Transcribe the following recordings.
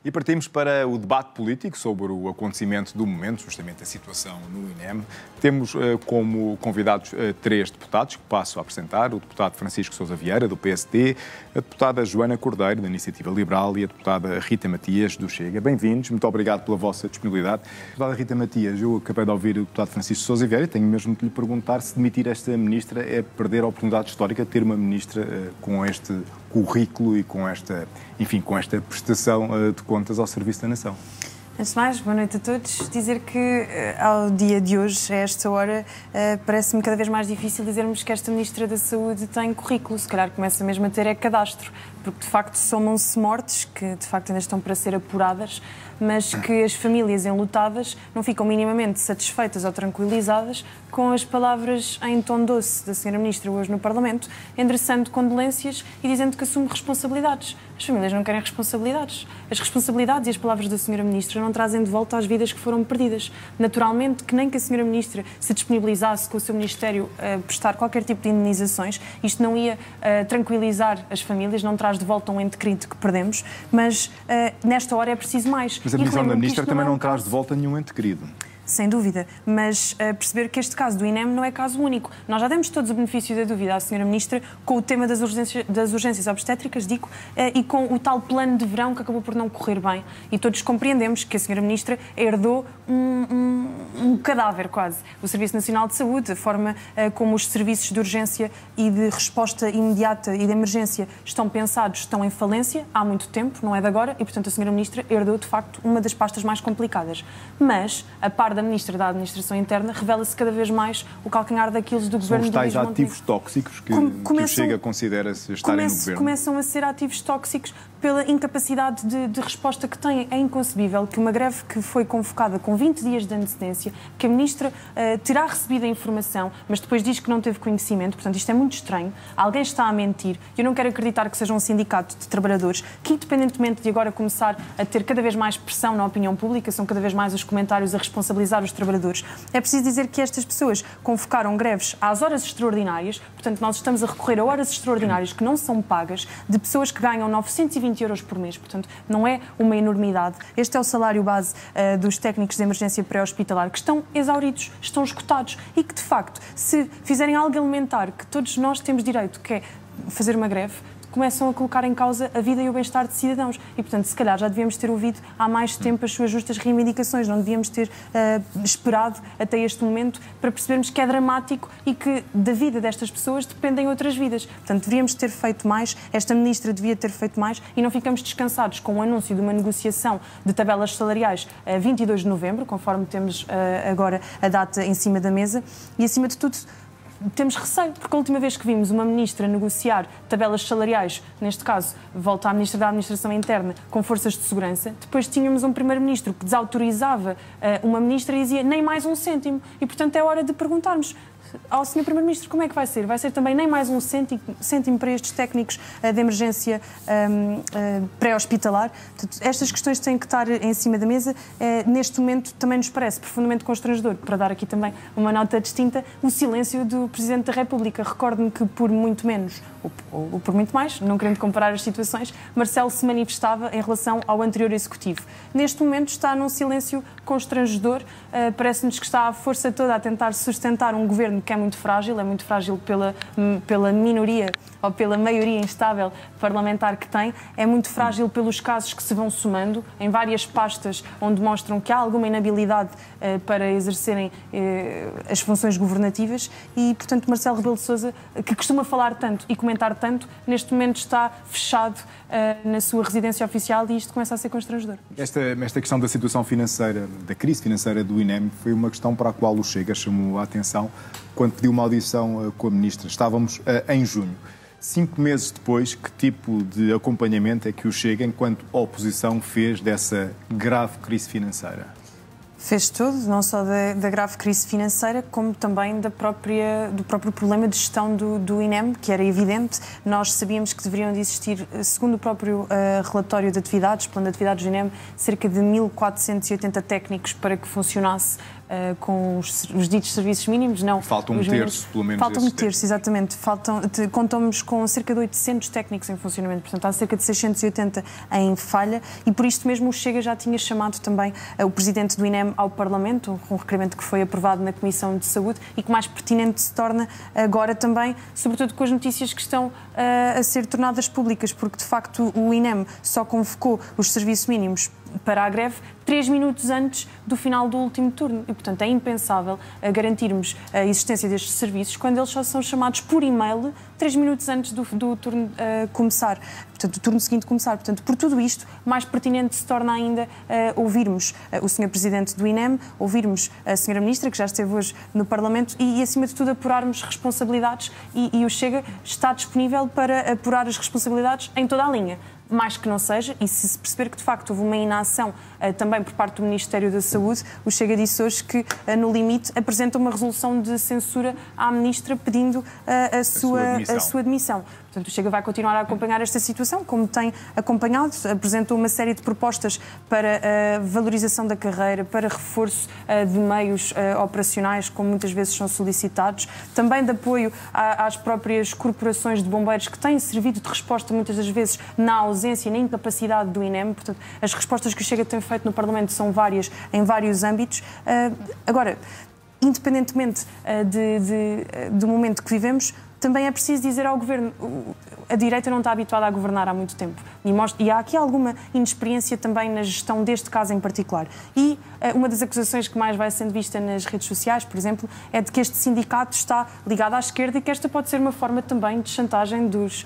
E partimos para o debate político sobre o acontecimento do momento, justamente a situação no INEM. Temos como convidados três deputados que passo a apresentar: o deputado Francisco Sousa Vieira, do PSD, a deputada Joana Cordeiro, da Iniciativa Liberal, e a deputada Rita Matias, do Chega. Bem-vindos, muito obrigado pela vossa disponibilidade. Deputada Rita Matias, eu acabei de ouvir o deputado Francisco Sousa Vieira e tenho mesmo de lhe perguntar se demitir esta ministra é perder a oportunidade histórica de ter uma ministra com este currículo e com esta, enfim, com esta prestação de contas ao serviço da nação. Antes de mais, boa noite a todos. Dizer que ao dia de hoje, a esta hora, parece-me cada vez mais difícil dizermos que esta Ministra da Saúde tem currículo. Se calhar começa mesmo a ter cadastro, porque de facto somam-se mortes que de facto ainda estão para ser apuradas, mas que as famílias enlutadas não ficam minimamente satisfeitas ou tranquilizadas com as palavras em tom doce da Sra. Ministra hoje no Parlamento, endereçando condolências e dizendo que assume responsabilidades. As famílias não querem responsabilidades. As responsabilidades e as palavras da Sra. Ministra não trazem de volta as vidas que foram perdidas. Naturalmente, que nem que a Sra. Ministra se disponibilizasse com o seu Ministério a prestar qualquer tipo de indenizações, isto não ia tranquilizar as famílias, não traz de volta um ente querido que perdemos, mas nesta hora é preciso mais. Mas a decisão da Ministra também não traz de volta nenhum ente querido. Sem dúvida, mas perceber que este caso do INEM não é caso único. Nós já demos todos o benefício da dúvida à Sra. Ministra com o tema das urgências obstétricas, digo, e com o tal plano de verão que acabou por não correr bem. E todos compreendemos que a Sra. Ministra herdou um cadáver quase. O Serviço Nacional de Saúde, a forma como os serviços de urgência e de resposta imediata e de emergência estão pensados, estão em falência há muito tempo, não é de agora, e portanto a Sra. Ministra herdou de facto uma das pastas mais complicadas. Mas, a par da Ministra da Administração Interna, revela-se cada vez mais o calcanhar daqueles do governo. São os tais ativos tóxicos que o Chega considera estarem no governo. Começam a ser ativos tóxicos pela incapacidade de resposta que têm. É inconcebível que uma greve que foi convocada com 20 dias de antecedência, que a Ministra terá recebido a informação, mas depois diz que não teve conhecimento, portanto isto é muito estranho. Alguém está a mentir. Eu não quero acreditar que seja um sindicato de trabalhadores que, independentemente de agora começar a ter cada vez mais pressão na opinião pública, são cada vez mais os comentários a responsabilizar os trabalhadores. É preciso dizer que estas pessoas convocaram greves às horas extraordinárias, portanto nós estamos a recorrer a horas extraordinárias que não são pagas, de pessoas que ganham 920 euros por mês, portanto não é uma enormidade. Este é o salário base dos técnicos de emergência pré-hospitalar, que estão exauridos, estão esgotados e que de facto, se fizerem algo elementar que todos nós temos direito, que é fazer uma greve, começam a colocar em causa a vida e o bem-estar de cidadãos. E, portanto, se calhar já devíamos ter ouvido há mais tempo as suas justas reivindicações, não devíamos ter esperado até este momento para percebermos que é dramático e que da vida destas pessoas dependem outras vidas. Portanto, deveríamos ter feito mais, esta Ministra devia ter feito mais e não ficamos descansados com o anúncio de uma negociação de tabelas salariais a 22 de novembro, conforme temos agora a data em cima da mesa, e, acima de tudo, temos receio, porque a última vez que vimos uma ministra negociar tabelas salariais, neste caso, volta à Ministra da Administração Interna, com forças de segurança, depois tínhamos um primeiro-ministro que desautorizava uma ministra e dizia nem mais um cêntimo. E, portanto, é hora de perguntarmos ao Sr. Primeiro-Ministro como é que vai ser? Vai ser também nem mais um cêntimo para estes técnicos de emergência pré-hospitalar? Estas questões têm que estar em cima da mesa. Neste momento também nos parece profundamente constrangedor, para dar aqui também uma nota distinta, o silêncio do Presidente da República. Recordo-me que por muito menos, ou por muito mais, não querendo comparar as situações, Marcelo se manifestava em relação ao anterior Executivo. Neste momento está num silêncio constrangedor. Parece-nos que está à força toda a tentar sustentar um governo que é muito frágil pela minoria ou pela maioria instável parlamentar que tem, é muito frágil pelos casos que se vão somando em várias pastas onde mostram que há alguma inabilidade para exercerem as funções governativas e, portanto, Marcelo Rebelo de Sousa, que costuma falar tanto e comentar tanto, neste momento está fechado na sua residência oficial e isto começa a ser constrangedor. Esta questão da situação financeira, da crise financeira do INEM, foi uma questão para a qual o Chega chamou a atenção quando pediu uma audição com a Ministra. Estávamos em junho. 5 meses depois, que tipo de acompanhamento é que o Chega, enquanto oposição, fez dessa grave crise financeira? Fez tudo, não só da grave crise financeira, como também do próprio problema de gestão do INEM, que era evidente. Nós sabíamos que deveriam de existir, segundo o próprio relatório de atividades, plano de atividades do INEM, cerca de 1.480 técnicos para que funcionasse com os ditos serviços mínimos. Não, falta um terço, pelo menos. Falta um terço, exatamente. Contamos com cerca de 800 técnicos em funcionamento, portanto há cerca de 680 em falha, e por isto mesmo o Chega já tinha chamado também o Presidente do INEM ao Parlamento, um requerimento que foi aprovado na Comissão de Saúde e que mais pertinente se torna agora também, sobretudo com as notícias que estão a ser tornadas públicas, porque de facto o INEM só convocou os serviços mínimos para a greve 3 minutos antes do final do último turno. E, portanto, é impensável garantirmos a existência destes serviços quando eles só são chamados por e-mail 3 minutos antes do turno começar. Portanto, do turno seguinte começar. Portanto, por tudo isto, mais pertinente se torna ainda ouvirmos o Sr. Presidente do INEM, ouvirmos a Sra. Ministra, que já esteve hoje no Parlamento, e acima de tudo, apurarmos responsabilidades. E o Chega está disponível para apurar as responsabilidades em toda a linha. Mais que não seja, e se perceber que de facto houve uma inação também por parte do Ministério da Saúde, o Chega disse hoje que, no limite, apresenta uma resolução de censura à Ministra pedindo a sua demissão. Portanto, o Chega vai continuar a acompanhar esta situação, como tem acompanhado, apresentou uma série de propostas para a valorização da carreira, para reforço de meios operacionais, como muitas vezes são solicitados, também de apoio às próprias corporações de bombeiros que têm servido de resposta muitas das vezes na ausência e na incapacidade do INEM. Portanto, as respostas que o Chega tem feito no Parlamento são várias, em vários âmbitos. Agora, independentemente do momento que vivemos, também é preciso dizer ao Governo, a direita não está habituada a governar há muito tempo e há aqui alguma inexperiência também na gestão deste caso em particular. E uma das acusações que mais vai sendo vista nas redes sociais, por exemplo, é de que este sindicato está ligado à esquerda e que esta pode ser uma forma também de chantagem dos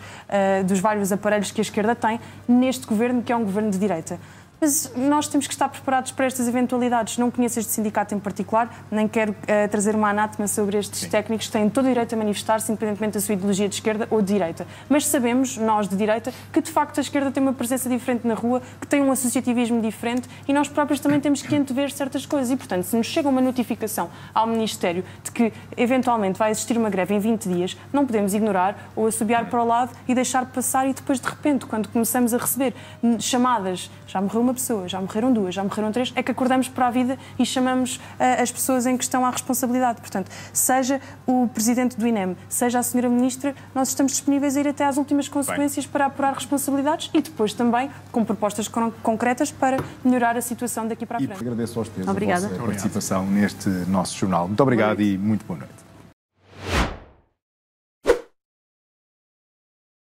vários aparelhos que a esquerda tem neste governo, que é um governo de direita. Mas nós temos que estar preparados para estas eventualidades. Não conheço este sindicato em particular, nem quero trazer uma anátema sobre estes técnicos que têm todo o direito a manifestar-se, independentemente da sua ideologia de esquerda ou de direita. Mas sabemos, nós de direita, que de facto a esquerda tem uma presença diferente na rua, que tem um associativismo diferente e nós próprios também temos que antever certas coisas. E, portanto, se nos chega uma notificação ao Ministério de que eventualmente vai existir uma greve em 20 dias, não podemos ignorar ou assobiar para o lado e deixar passar, e depois, de repente, quando começamos a receber chamadas, já morreu uma pessoa, já morreram 2, já morreram 3, é que acordamos para a vida e chamamos as pessoas em questão à responsabilidade. Portanto, seja o Presidente do INEM, seja a Sra. Ministra, nós estamos disponíveis a ir até às últimas consequências para apurar responsabilidades e depois também com propostas concretas para melhorar a situação daqui para a frente. Agradeço aos três a vossa participação neste nosso jornal. Muito obrigado e muito boa noite.